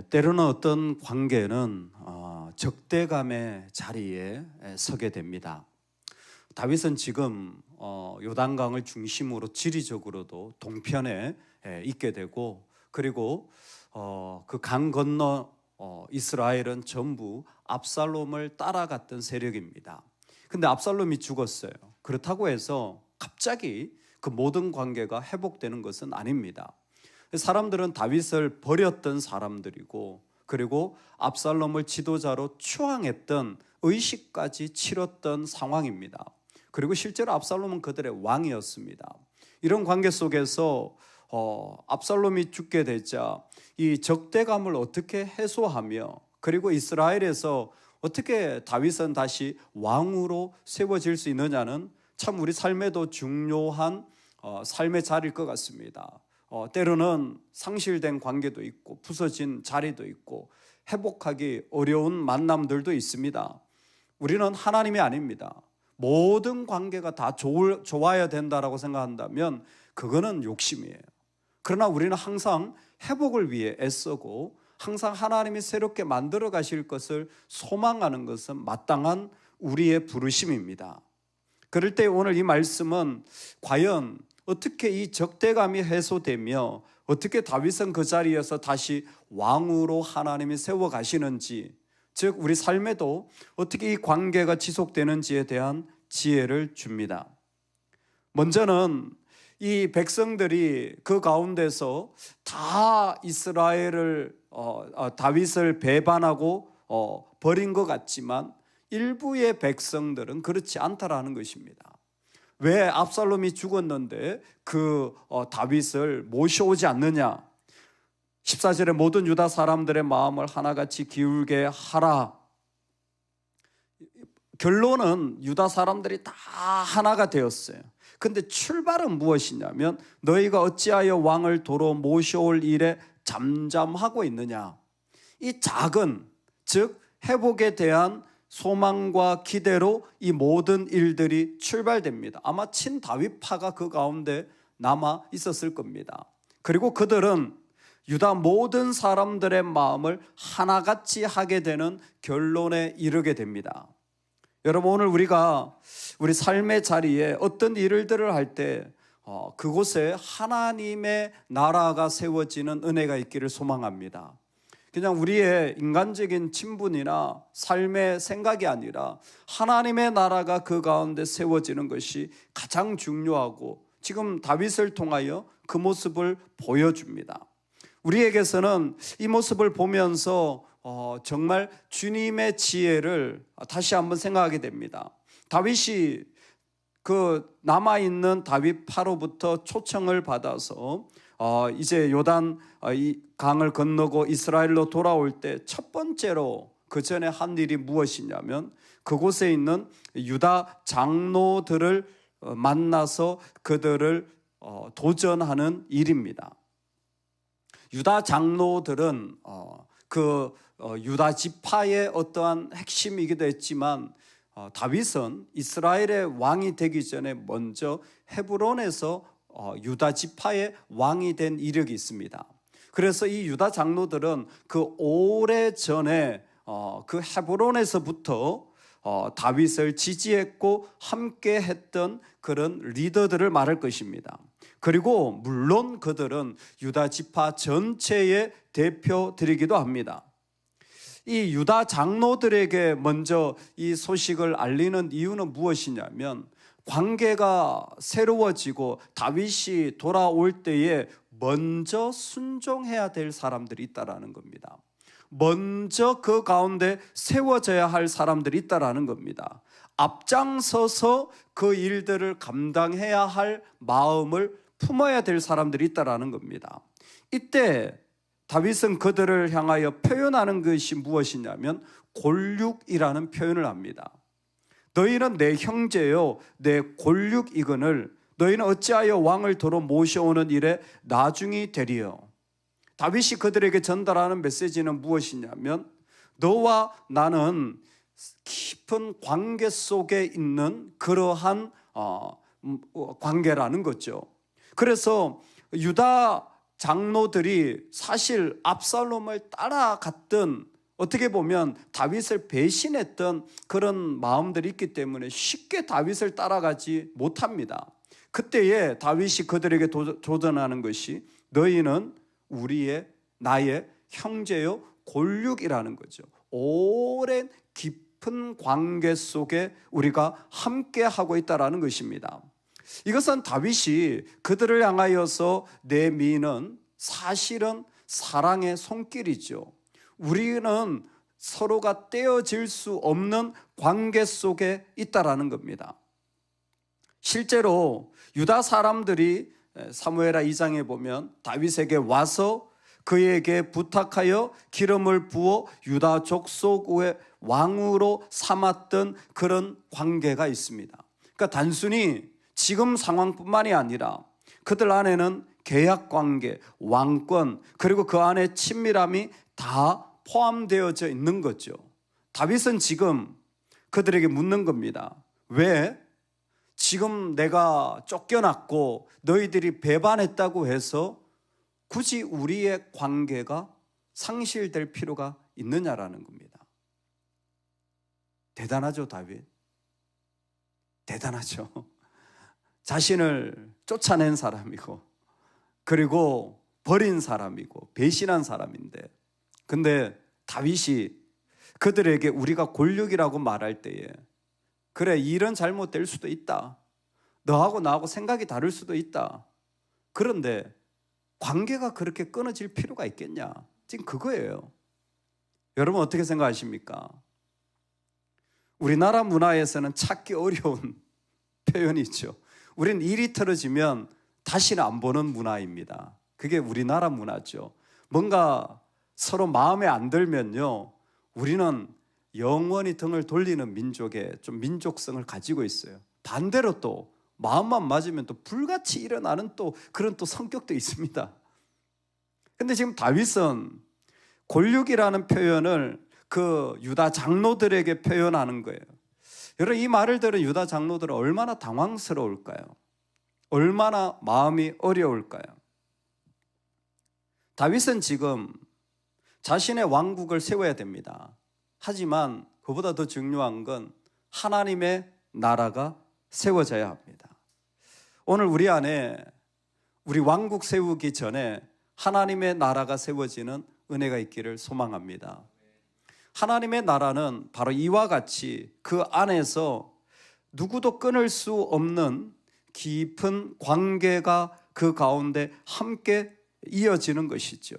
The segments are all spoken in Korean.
때로는 어떤 관계는 적대감의 자리에 서게 됩니다. 다윗은 지금 요단강을 중심으로 지리적으로도 동편에 있게 되고, 그리고 그 강 건너 이스라엘은 전부 압살롬을 따라갔던 세력입니다. 근데 압살롬이 죽었어요. 그렇다고 해서 갑자기 그 모든 관계가 회복되는 것은 아닙니다. 사람들은 다윗을 버렸던 사람들이고, 그리고 압살롬을 지도자로 추앙했던 의식까지 치렀던 상황입니다. 그리고 실제로 압살롬은 그들의 왕이었습니다. 이런 관계 속에서 압살롬이 죽게 되자 이 적대감을 어떻게 해소하며, 그리고 이스라엘에서 어떻게 다윗은 다시 왕으로 세워질 수 있느냐는 참 우리 삶에도 중요한 삶의 자리일 것 같습니다. 때로는 상실된 관계도 있고 부서진 자리도 있고 회복하기 어려운 만남들도 있습니다. 우리는 하나님이 아닙니다. 모든 관계가 다 좋아야 된다라고 생각한다면 그거는 욕심이에요. 그러나 우리는 항상 회복을 위해 애쓰고 항상 하나님이 새롭게 만들어 가실 것을 소망하는 것은 마땅한 우리의 부르심입니다. 그럴 때 오늘 이 말씀은 과연 어떻게 이 적대감이 해소되며 어떻게 다윗은 그 자리에서 다시 왕으로 하나님이 세워 가시는지, 즉 우리 삶에도 어떻게 이 관계가 지속되는지에 대한 지혜를 줍니다. 먼저는 이 백성들이 그 가운데서 다 이스라엘을 다윗을 배반하고 버린 것 같지만 일부의 백성들은 그렇지 않다라는 것입니다. 왜 압살롬이 죽었는데 그 다윗을 모셔오지 않느냐? 14절에 모든 유다 사람들의 마음을 하나같이 기울게 하라. 결론은 유다 사람들이 다 하나가 되었어요. 근데 출발은 무엇이냐면 너희가 어찌하여 왕을 도로 모셔올 일에 잠잠하고 있느냐. 이 작은, 즉 회복에 대한 소망과 기대로 이 모든 일들이 출발됩니다. 아마 친다윗파가 그 가운데 남아 있었을 겁니다. 그리고 그들은 유다 모든 사람들의 마음을 하나같이 하게 되는 결론에 이르게 됩니다. 여러분, 오늘 우리가 우리 삶의 자리에 어떤 일들을 할 때 그곳에 하나님의 나라가 세워지는 은혜가 있기를 소망합니다. 그냥 우리의 인간적인 친분이나 삶의 생각이 아니라 하나님의 나라가 그 가운데 세워지는 것이 가장 중요하고, 지금 다윗을 통하여 그 모습을 보여줍니다. 우리에게서는 이 모습을 보면서 정말 주님의 지혜를 다시 한번 생각하게 됩니다. 다윗이 그 남아있는 다윗파로부터 초청을 받아서 이제 요단 이 강을 건너고 이스라엘로 돌아올 때 첫 번째로 그 전에 한 일이 무엇이냐면 그곳에 있는 유다 장로들을 만나서 그들을 도전하는 일입니다. 유다 장로들은 유다 지파의 어떠한 핵심이기도 했지만 다윗은 이스라엘의 왕이 되기 전에 먼저 헤브론에서 유다 지파의 왕이 된 이력이 있습니다. 그래서 이 유다 장로들은 그 오래전에 그 헤브론에서부터 다윗을 지지했고 함께 했던 그런 리더들을 말할 것입니다. 그리고 물론 그들은 유다 지파 전체의 대표들이기도 합니다. 이 유다 장로들에게 먼저 이 소식을 알리는 이유는 무엇이냐면 관계가 새로워지고 다윗이 돌아올 때에 먼저 순종해야 될 사람들이 있다라는 겁니다. 먼저 그 가운데 세워져야 할 사람들이 있다라는 겁니다. 앞장서서 그 일들을 감당해야 할 마음을 품어야 될 사람들이 있다라는 겁니다. 이때 다윗은 그들을 향하여 표현하는 것이 무엇이냐면 골육이라는 표현을 합니다. 너희는 내 형제요 내 골육이거늘 너희는 어찌하여 왕을 도로 모셔오는 일에 나중이 되리요. 다윗이 그들에게 전달하는 메시지는 무엇이냐면 너와 나는 깊은 관계 속에 있는 그러한 관계라는 거죠. 그래서 유다 장로들이 사실 압살롬을 따라갔던, 어떻게 보면 다윗을 배신했던 그런 마음들이 있기 때문에 쉽게 다윗을 따라가지 못합니다. 그때에 다윗이 그들에게 도전하는 것이 너희는 나의 형제요 골육이라는 거죠. 오랜 깊은 관계 속에 우리가 함께 하고 있다라는 것입니다. 이것은 다윗이 그들을 향하여서 내미는 사실은 사랑의 손길이죠. 우리는 서로가 떼어질 수 없는 관계 속에 있다라는 겁니다. 실제로 유다 사람들이 사무엘하 2장에 보면 다윗에게 와서 그에게 부탁하여 기름을 부어 유다 족속의 왕으로 삼았던 그런 관계가 있습니다. 그러니까 단순히 지금 상황뿐만이 아니라 그들 안에는 계약 관계, 왕권, 그리고 그 안에 친밀함이 다 포함되어져 있는 거죠. 다윗은 지금 그들에게 묻는 겁니다. 왜 지금 내가 쫓겨났고 너희들이 배반했다고 해서 굳이 우리의 관계가 상실될 필요가 있느냐라는 겁니다. 대단하죠, 다윗. 대단하죠. 자신을 쫓아낸 사람이고, 그리고 버린 사람이고, 배신한 사람인데, 근데 다윗이 그들에게 우리가 골육이라고 말할 때에, 그래, 일은 잘못될 수도 있다. 너하고 나하고 생각이 다를 수도 있다. 그런데 관계가 그렇게 끊어질 필요가 있겠냐? 지금 그거예요. 여러분 어떻게 생각하십니까? 우리나라 문화에서는 찾기 어려운 표현이 있죠. 우리는 일이 틀어지면 다시는 안 보는 문화입니다. 그게 우리나라 문화죠. 뭔가 서로 마음에 안 들면요, 우리는 영원히 등을 돌리는 민족의 좀 민족성을 가지고 있어요. 반대로 또 마음만 맞으면 또 불같이 일어나는 또 그런 또 성격도 있습니다. 근데 지금 다윗은 골육이라는 표현을 그 유다 장로들에게 표현하는 거예요. 여러분, 이 말을 들은 유다 장로들은 얼마나 당황스러울까요? 얼마나 마음이 어려울까요? 다윗은 지금 자신의 왕국을 세워야 됩니다. 하지만 그보다 더 중요한 건 하나님의 나라가 세워져야 합니다. 오늘 우리 안에 우리 왕국 세우기 전에 하나님의 나라가 세워지는 은혜가 있기를 소망합니다. 하나님의 나라는 바로 이와 같이 그 안에서 누구도 끊을 수 없는 깊은 관계가 그 가운데 함께 이어지는 것이죠.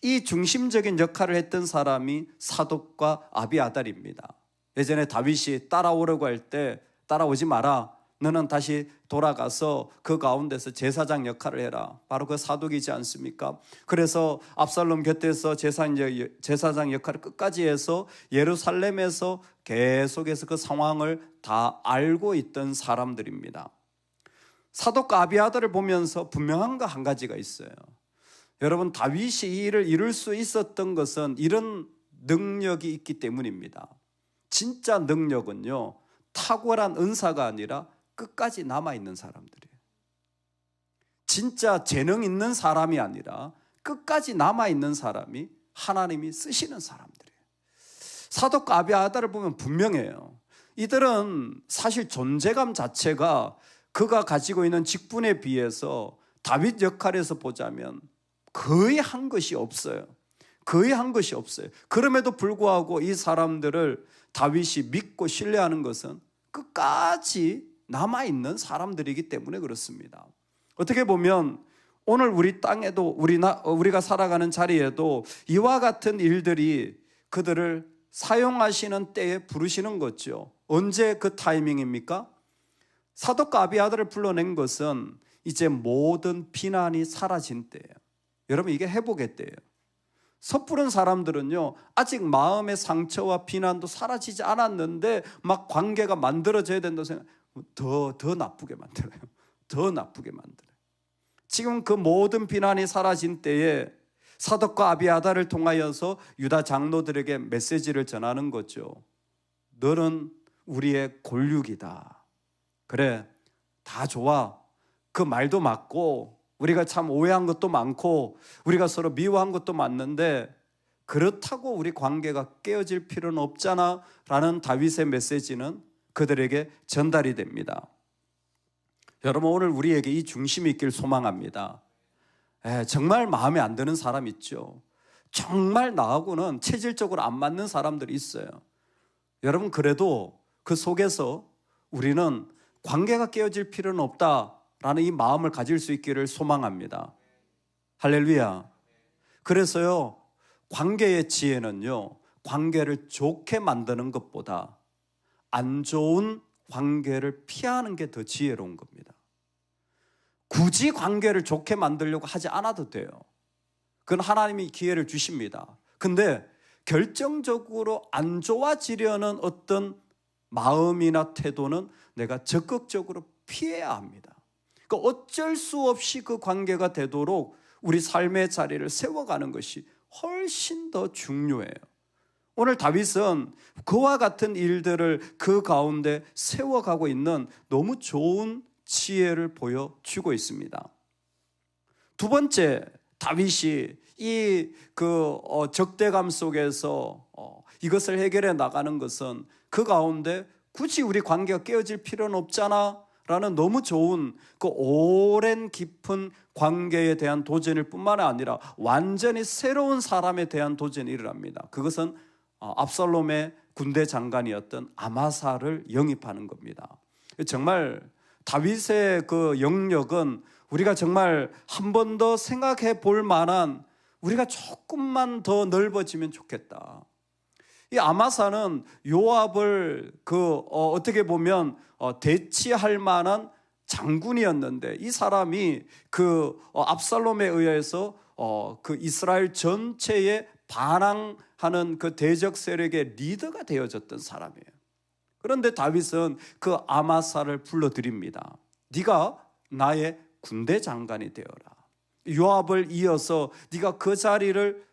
이 중심적인 역할을 했던 사람이 사독과 아비아달입니다. 예전에 다윗이 따라오려고 할 때 따라오지 마라, 너는 다시 돌아가서 그 가운데서 제사장 역할을 해라. 바로 그 사독이지 않습니까? 그래서 압살롬 곁에서 제사장 역할을 끝까지 해서 예루살렘에서 계속해서 그 상황을 다 알고 있던 사람들입니다. 사독과 아비아달을 보면서 분명한 거 한 가지가 있어요. 여러분, 다윗이 이 일을 이룰 수 있었던 것은 이런 능력이 있기 때문입니다. 진짜 능력은요, 탁월한 은사가 아니라 끝까지 남아있는 사람들이에요. 진짜 재능 있는 사람이 아니라 끝까지 남아있는 사람이 하나님이 쓰시는 사람들이에요. 사독과 아비아달을 보면 분명해요. 이들은 사실 존재감 자체가 그가 가지고 있는 직분에 비해서 다윗 역할에서 보자면 거의 한 것이 없어요. 거의 한 것이 없어요. 그럼에도 불구하고 이 사람들을 다윗이 믿고 신뢰하는 것은 끝까지 남아있는 사람들이기 때문에 그렇습니다. 어떻게 보면 오늘 우리 땅에도 우리가 살아가는 자리에도 이와 같은 일들이 그들을 사용하시는 때에 부르시는 거죠. 언제 그 타이밍입니까? 사독과 아비아달을 불러낸 것은 이제 모든 비난이 사라진 때예요. 여러분, 이게 회복의 때예요. 섣부른 사람들은요, 아직 마음의 상처와 비난도 사라지지 않았는데 막 관계가 만들어져야 된다고 생각, 더 나쁘게 만들어요. 더 나쁘게 만들어요. 지금 그 모든 비난이 사라진 때에 사독과 아비아달을 통하여서 유다 장로들에게 메시지를 전하는 거죠. 너는 우리의 골육이다. 그래, 다 좋아. 그 말도 맞고 우리가 참 오해한 것도 많고 우리가 서로 미워한 것도 많는데 그렇다고 우리 관계가 깨어질 필요는 없잖아 라는 다윗의 메시지는 그들에게 전달이 됩니다. 여러분, 오늘 우리에게 이 중심이 있길 소망합니다. 정말 마음에 안 드는 사람 있죠. 정말 나하고는 체질적으로 안 맞는 사람들이 있어요. 여러분, 그래도 그 속에서 우리는 관계가 깨어질 필요는 없다라는 이 마음을 가질 수 있기를 소망합니다. 할렐루야. 그래서요, 관계의 지혜는요, 관계를 좋게 만드는 것보다 안 좋은 관계를 피하는 게 더 지혜로운 겁니다. 굳이 관계를 좋게 만들려고 하지 않아도 돼요. 그건 하나님이 기회를 주십니다. 근데 결정적으로 안 좋아지려는 어떤 마음이나 태도는 내가 적극적으로 피해야 합니다. 그러니까 어쩔 수 없이 그 관계가 되도록 우리 삶의 자리를 세워가는 것이 훨씬 더 중요해요. 오늘 다윗은 그와 같은 일들을 그 가운데 세워가고 있는 너무 좋은 지혜를 보여주고 있습니다. 두 번째, 다윗이 이 적대감 속에서 이것을 해결해 나가는 것은 그 가운데 굳이 우리 관계가 깨어질 필요는 없잖아 라는 너무 좋은 그 오랜 깊은 관계에 대한 도전일 뿐만 아니라 완전히 새로운 사람에 대한 도전이 일어납니다. 그것은 압살롬의 군대 장관이었던 아마사를 영입하는 겁니다. 정말 다윗의 그 영역은 우리가 정말 한 번 더 생각해 볼 만한, 우리가 조금만 더 넓어지면 좋겠다. 이 아마사는 요압을 어떻게 보면 대치할 만한 장군이었는데, 이 사람이 압살롬에 의해서 그 이스라엘 전체에 반항하는 그 대적 세력의 리더가 되어졌던 사람이에요. 그런데 다윗은 그 아마사를 불러들입니다. 네가 나의 군대 장관이 되어라. 요압을 이어서 네가 그 자리를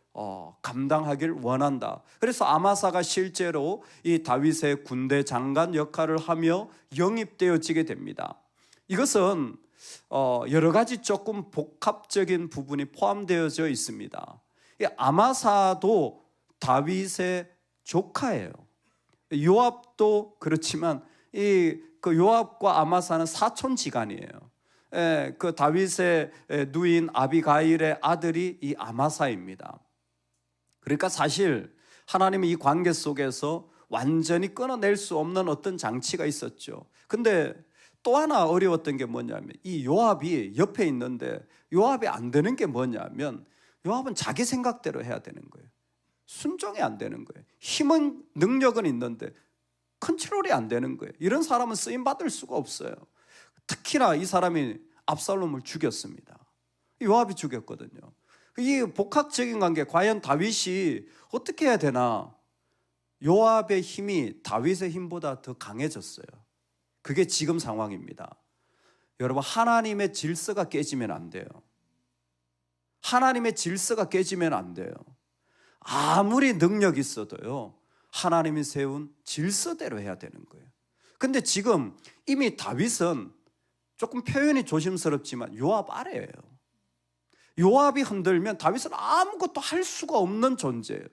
감당하길 원한다. 그래서 아마사가 실제로 이 다윗의 군대 장관 역할을 하며 영입되어지게 됩니다. 이것은 여러 가지 조금 복합적인 부분이 포함되어져 있습니다. 이 아마사도 다윗의 조카예요. 요압도 그렇지만 그 요압과 아마사는 사촌지간이에요. 그 다윗의 누인 아비가일의 아들이 이 아마사입니다. 그러니까 사실 하나님이 이 관계 속에서 완전히 끊어낼 수 없는 어떤 장치가 있었죠. 근데 또 하나 어려웠던 게 뭐냐면, 이 요압이 옆에 있는데 요압이 안 되는 게 뭐냐면, 요압은 자기 생각대로 해야 되는 거예요. 순종이 안 되는 거예요. 힘은, 능력은 있는데 컨트롤이 안 되는 거예요. 이런 사람은 쓰임받을 수가 없어요. 특히나 이 사람이 압살롬을 죽였습니다. 요압이 죽였거든요. 이 복합적인 관계, 과연 다윗이 어떻게 해야 되나? 요압의 힘이 다윗의 힘보다 더 강해졌어요. 그게 지금 상황입니다. 여러분, 하나님의 질서가 깨지면 안 돼요. 하나님의 질서가 깨지면 안 돼요. 아무리 능력이 있어도요, 하나님이 세운 질서대로 해야 되는 거예요. 근데 지금 이미 다윗은 조금 표현이 조심스럽지만 요압 아래예요. 요압이 흔들면 다윗은 아무것도 할 수가 없는 존재예요.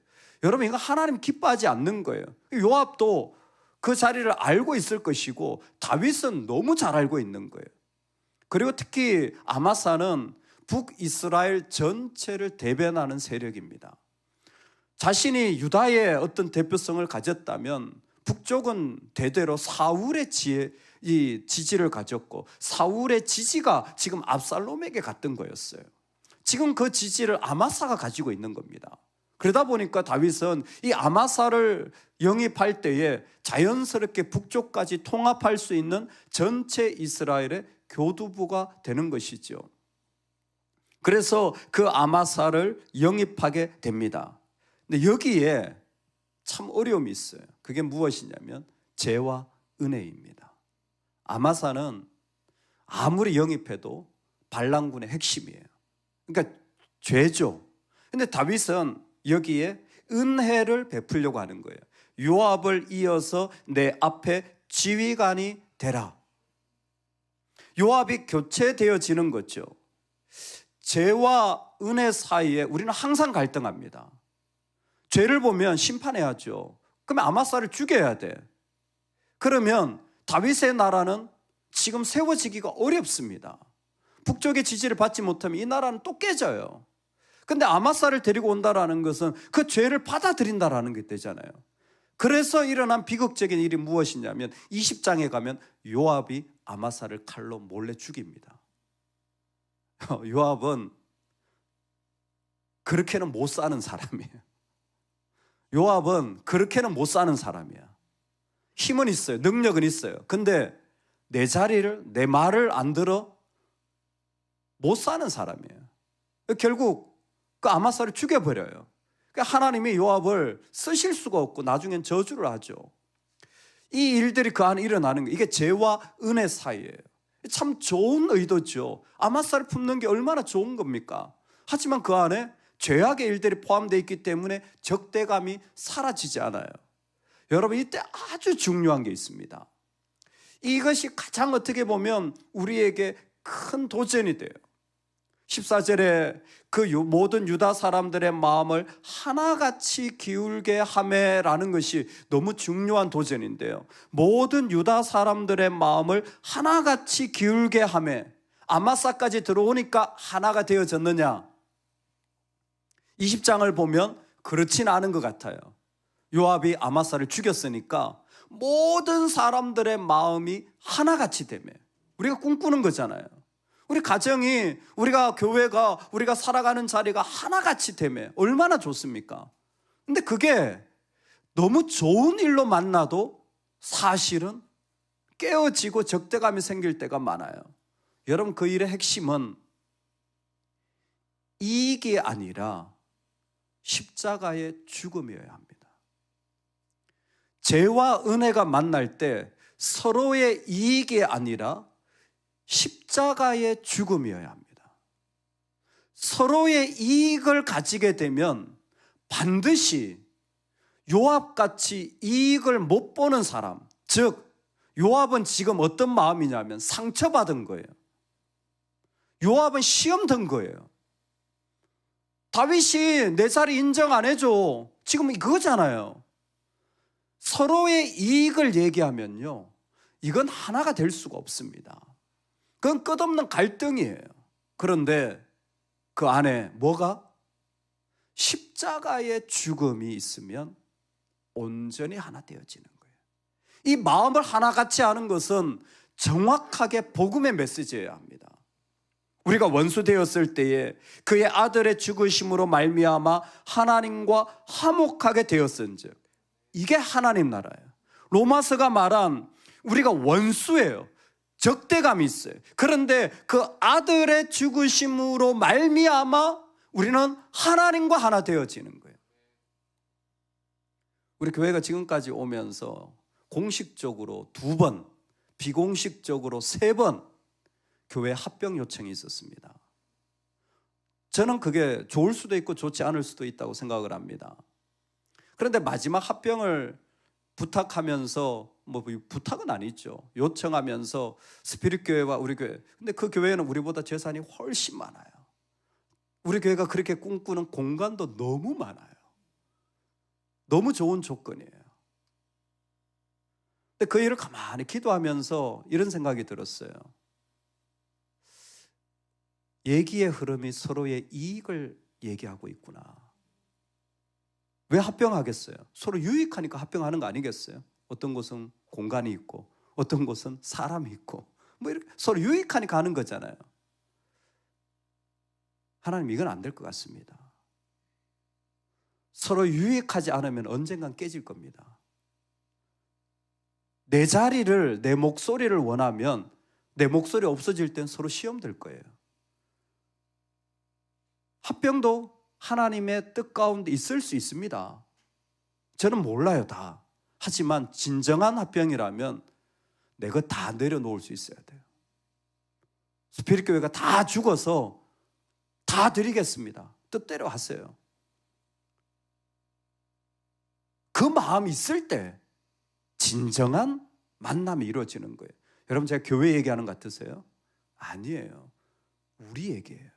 여러분, 이거 하나님 기뻐하지 않는 거예요. 요압도 그 자리를 알고 있을 것이고 다윗은 너무 잘 알고 있는 거예요. 그리고 특히 아마사는 북이스라엘 전체를 대변하는 세력입니다. 자신이 유다의 어떤 대표성을 가졌다면 북쪽은 대대로 사울의 지지를 가졌고, 사울의 지지가 지금 압살롬에게 갔던 거였어요. 지금 그 지지를 아마사가 가지고 있는 겁니다. 그러다 보니까 다윗은 이 아마사를 영입할 때에 자연스럽게 북쪽까지 통합할 수 있는 전체 이스라엘의 교두부가 되는 것이죠. 그래서 그 아마사를 영입하게 됩니다. 근데 여기에 참 어려움이 있어요. 그게 무엇이냐면 죄와 은혜입니다. 아마사는 아무리 영입해도 반란군의 핵심이에요. 그러니까 죄죠. 근데 다윗은 여기에 은혜를 베풀려고 하는 거예요. 요압을 이어서 내 앞에 지휘관이 되라. 요압이 교체되어지는 거죠. 죄와 은혜 사이에 우리는 항상 갈등합니다. 죄를 보면 심판해야죠. 그러면 아마사를 죽여야 돼. 그러면 다윗의 나라는 지금 세워지기가 어렵습니다. 북쪽의 지지를 받지 못하면 이 나라는 또 깨져요. 근데 아마사를 데리고 온다라는 것은 그 죄를 받아들인다라는 게 되잖아요. 그래서 일어난 비극적인 일이 무엇이냐면 20장에 가면 요압이 아마사를 칼로 몰래 죽입니다. 요압은 그렇게는 못 사는 사람이에요. 요압은 그렇게는 못 사는 사람이야. 힘은 있어요. 능력은 있어요. 근데 내 자리를, 내 말을 안 들어 못 사는 사람이에요. 결국 그 아마사를 죽여버려요. 하나님이 요압을 쓰실 수가 없고 나중엔 저주를 하죠. 이 일들이 그 안에 일어나는 거예요. 이게 죄와 은혜 사이예요. 참 좋은 의도죠. 아마사를 품는 게 얼마나 좋은 겁니까? 하지만 그 안에 죄악의 일들이 포함되어 있기 때문에 적대감이 사라지지 않아요. 여러분, 이때 아주 중요한 게 있습니다. 이것이 가장 어떻게 보면 우리에게 큰 도전이 돼요. 14절에 그 모든 유다 사람들의 마음을 하나같이 기울게 하매라는 것이 너무 중요한 도전인데요. 모든 유다 사람들의 마음을 하나같이 기울게 하매, 아마사까지 들어오니까 하나가 되어졌느냐? 20장을 보면 그렇진 않은 것 같아요. 요압이 아마사를 죽였으니까 모든 사람들의 마음이 하나같이 되며, 우리가 꿈꾸는 거잖아요. 우리 가정이, 우리가 교회가, 우리가 살아가는 자리가 하나같이 되며 얼마나 좋습니까? 근데 그게 너무 좋은 일로 만나도 사실은 깨어지고 적대감이 생길 때가 많아요. 여러분, 그 일의 핵심은 이익이 아니라 십자가의 죽음이어야 합니다. 죄와 은혜가 만날 때 서로의 이익이 아니라 십자가의 죽음이어야 합니다. 서로의 이익을 가지게 되면 반드시 요압같이 이익을 못 보는 사람, 즉 요압은 지금 어떤 마음이냐면 상처받은 거예요. 요압은 시험 든 거예요. 다윗이 내 자리 인정 안 해줘. 지금 그거잖아요. 서로의 이익을 얘기하면요, 이건 하나가 될 수가 없습니다. 그건 끝없는 갈등이에요. 그런데 그 안에 뭐가? 십자가의 죽음이 있으면 온전히 하나 되어지는 거예요. 이 마음을 하나같이 하는 것은 정확하게 복음의 메시지여야 합니다. 우리가 원수 되었을 때에 그의 아들의 죽으심으로 말미암아 하나님과 화목하게 되었은즉, 이게 하나님 나라예요. 로마서가 말한 우리가 원수예요. 적대감이 있어요. 그런데 그 아들의 죽으심으로 말미암아 우리는 하나님과 하나 되어지는 거예요. 우리 교회가 지금까지 오면서 공식적으로 2번, 비공식적으로 3번 교회 합병 요청이 있었습니다. 저는 그게 좋을 수도 있고 좋지 않을 수도 있다고 생각을 합니다. 그런데 마지막 합병을 부탁하면서, 부탁은 아니죠. 요청하면서 스피릿 교회와 우리 교회, 근데 그 교회는 우리보다 재산이 훨씬 많아요. 우리 교회가 그렇게 꿈꾸는 공간도 너무 많아요. 너무 좋은 조건이에요. 근데 그 일을 가만히 기도하면서 이런 생각이 들었어요. 얘기의 흐름이 서로의 이익을 얘기하고 있구나. 왜 합병하겠어요? 서로 유익하니까 합병하는 거 아니겠어요? 어떤 곳은 공간이 있고 어떤 곳은 사람이 있고 이렇게 서로 유익하니까 하는 거잖아요. 하나님, 이건 안 될 것 같습니다. 서로 유익하지 않으면 언젠간 깨질 겁니다. 내 자리를, 내 목소리를 원하면 내 목소리 없어질 땐 서로 시험 될 거예요. 합병도 하나님의 뜻 가운데 있을 수 있습니다. 저는 몰라요, 다. 하지만 진정한 합병이라면 내 것 다 내려놓을 수 있어야 돼요. 스피릿 교회가 다 죽어서 다 드리겠습니다. 뜻대로 하세요. 그 마음이 있을 때 진정한 만남이 이루어지는 거예요. 여러분, 제가 교회 얘기하는 것 같으세요? 아니에요. 우리 얘기예요.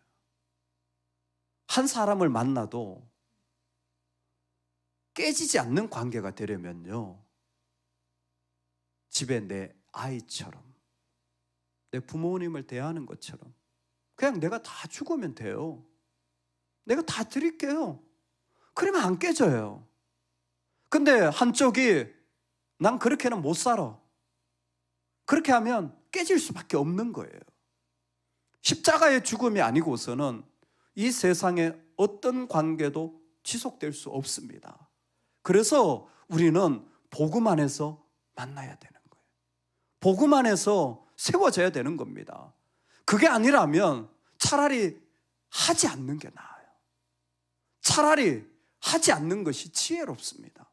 한 사람을 만나도 깨지지 않는 관계가 되려면요, 집에 내 아이처럼, 내 부모님을 대하는 것처럼 그냥 내가 다 죽으면 돼요. 내가 다 드릴게요. 그러면 안 깨져요. 근데 한쪽이 난 그렇게는 못 살아, 그렇게 하면 깨질 수밖에 없는 거예요. 십자가의 죽음이 아니고서는 이 세상에 어떤 관계도 지속될 수 없습니다. 그래서 우리는 복음 안에서 만나야 되는 거예요. 복음 안에서 세워져야 되는 겁니다. 그게 아니라면 차라리 하지 않는 게 나아요. 차라리 하지 않는 것이 지혜롭습니다.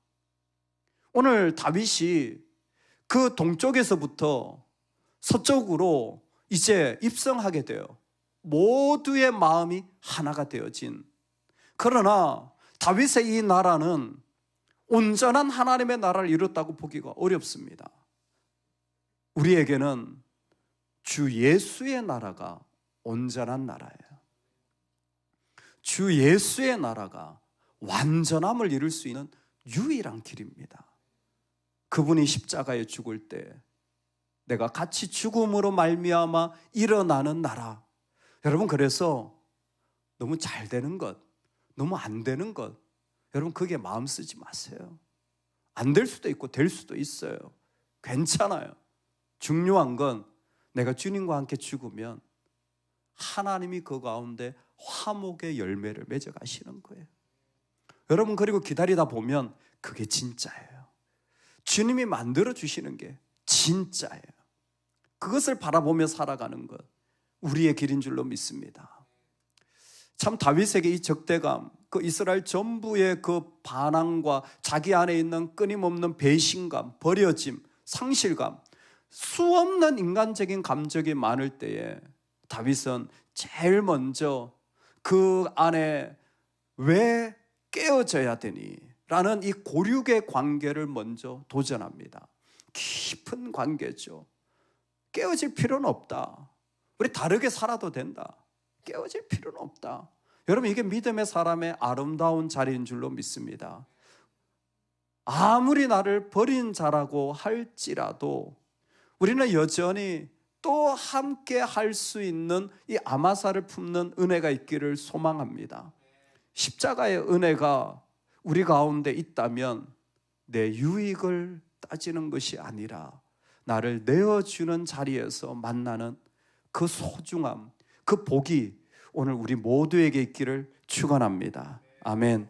오늘 다윗이 그 동쪽에서부터 서쪽으로 이제 입성하게 돼요. 모두의 마음이 하나가 되어진, 그러나 다윗의 이 나라는 온전한 하나님의 나라를 이뤘다고 보기가 어렵습니다. 우리에게는 주 예수의 나라가 온전한 나라예요. 주 예수의 나라가 완전함을 이룰 수 있는 유일한 길입니다. 그분이 십자가에 죽을 때 내가 같이 죽음으로 말미암아 일어나는 나라. 여러분, 그래서 너무 잘 되는 것, 너무 안 되는 것, 여러분 그게 마음 쓰지 마세요. 안 될 수도 있고 될 수도 있어요. 괜찮아요. 중요한 건 내가 주님과 함께 죽으면 하나님이 그 가운데 화목의 열매를 맺어가시는 거예요. 여러분, 그리고 기다리다 보면 그게 진짜예요. 주님이 만들어주시는 게 진짜예요. 그것을 바라보며 살아가는 것, 우리의 길인 줄로 믿습니다. 참 다윗에게 이 적대감, 그 이스라엘 전부의 그 반항과 자기 안에 있는 끊임없는 배신감, 버려짐, 상실감, 수없는 인간적인 감정이 많을 때에 다윗은 제일 먼저 그 안에 왜 깨어져야 되니? 라는 이 고륙의 관계를 먼저 도전합니다. 깊은 관계죠. 깨어질 필요는 없다. 우리 다르게 살아도 된다. 깨어질 필요는 없다. 여러분, 이게 믿음의 사람의 아름다운 자리인 줄로 믿습니다. 아무리 나를 버린 자라고 할지라도 우리는 여전히 또 함께 할 수 있는 이 아마사를 품는 은혜가 있기를 소망합니다. 십자가의 은혜가 우리 가운데 있다면 내 유익을 따지는 것이 아니라 나를 내어주는 자리에서 만나는 그 소중함, 그 복이 오늘 우리 모두에게 있기를 축원합니다. 아멘.